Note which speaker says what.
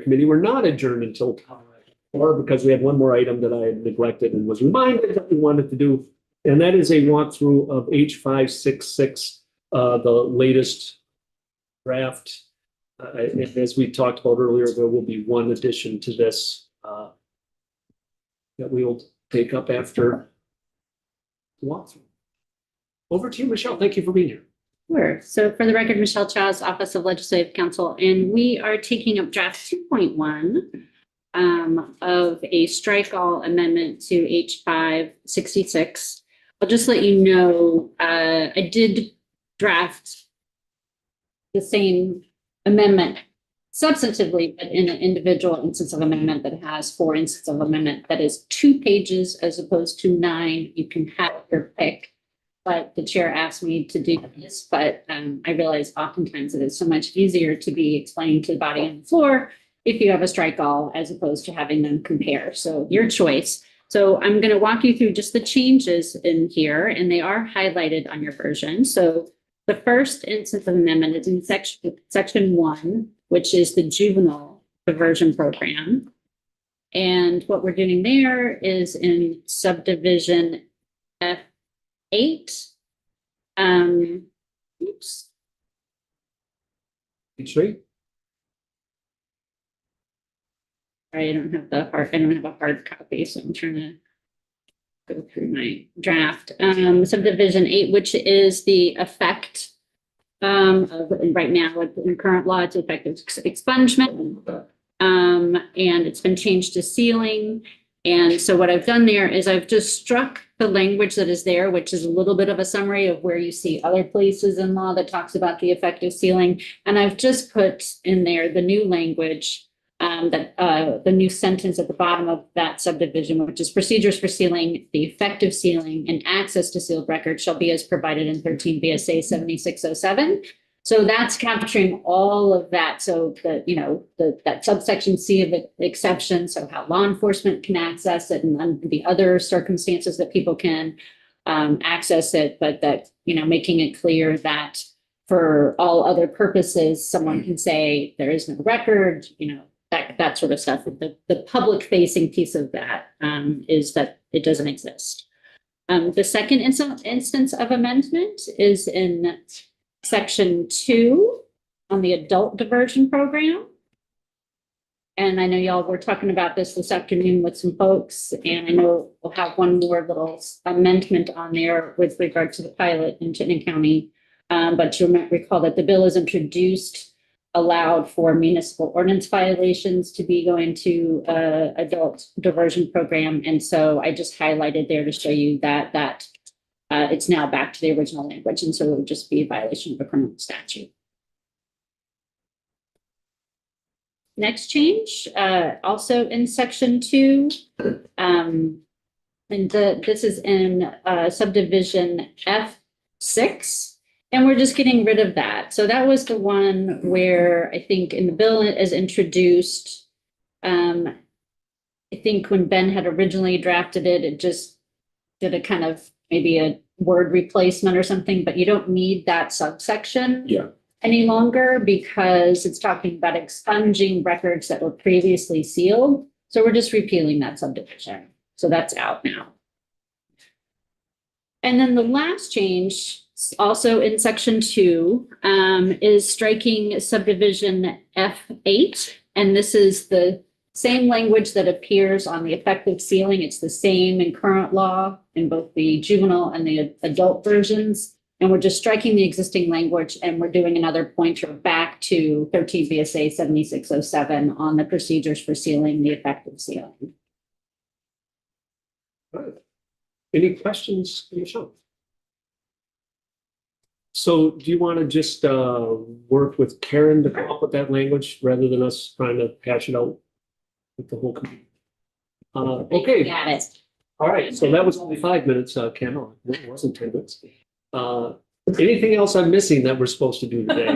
Speaker 1: committee were not adjourned until or because we had one more item that I had neglected and was reminded that we wanted to do. And that is a walkthrough of H566, the latest draft. As we talked about earlier, there will be one addition to this that we will take up after the walkthrough. Over to you, Michelle. Thank you for being here.
Speaker 2: Sure. So for the record, Michelle Chaz, Office of Legislative Counsel, and we are taking up draft 2.1 of a strike all amendment to H566. I'll just let you know, I did draft the same amendment substantively, but in an individual instance of amendment that has 4 instances of amendment that is 2 pages as opposed to 9. You can have your pick. But the chair asked me to do this, but I realize oftentimes it is so much easier to be explaining to the body on the floor if you have a strike all as opposed to having them compare. So your choice. So I'm going to walk you through just the changes in here, and they are highlighted on your version. So the first instance of amendment is in section 1, which is the juvenile diversion program. And what we're doing there is in subdivision F8. Oops.
Speaker 1: H3?
Speaker 2: I don't have a hard copy, so I'm trying to go through my draft. Subdivision 8, which is the effect of right now in current law, it's effective expungement. And it's been changed to sealing. And so what I've done there is I've just struck the language that is there, which is a little bit of a summary of where you see other places in law that talks about the effective sealing. And I've just put in there the new language, the new sentence at the bottom of that subdivision, which is procedures for sealing, the effective sealing and access to sealed records shall be as provided in 13 BSA 7607. So that's capturing all of that. So that subsection C of the exception, so how law enforcement can access it and the other circumstances that people can access it, but that, making it clear that for all other purposes, someone can say there is no record, that sort of stuff. The public facing piece of that is that it doesn't exist. The second instance of amendment is in section 2 on the adult diversion program. And I know y'all were talking about this afternoon with some folks, and I know we'll have one more little amendment on there with regard to the pilot in Chittenden County. But you might recall that the bill is introduced, allowed for municipal ordinance violations to be going to adult diversion program. And so I just highlighted there to show you that it's now back to the original language, and so it would just be a violation of a criminal statute. Next change, also in section 2, and this is in subdivision F6, and we're just getting rid of that. So that was the one where I think in the bill as introduced, I think when Ben had originally drafted it, it just did a kind of maybe a word replacement or something, but you don't need that subsection any longer because it's talking about expunging records that were previously sealed. So we're just repealing that subdivision. So that's out now. And then the last change, also in section 2, is striking subdivision F8. And this is the same language that appears on the effective sealing. It's the same in current law in both the juvenile and the adult versions. And we're just striking the existing language, and we're doing another pointer back to 13 BSA 7607 on the procedures for sealing the effective sealing.
Speaker 1: Right. Any questions, Michelle? So do you want to just work with Karen to come up with that language rather than us trying to hash it out with the whole committee? Okay.
Speaker 2: Got it.
Speaker 1: All right. So that was only 5 minutes, Ken. It wasn't 10 minutes. Anything else I'm missing that we're supposed to do today?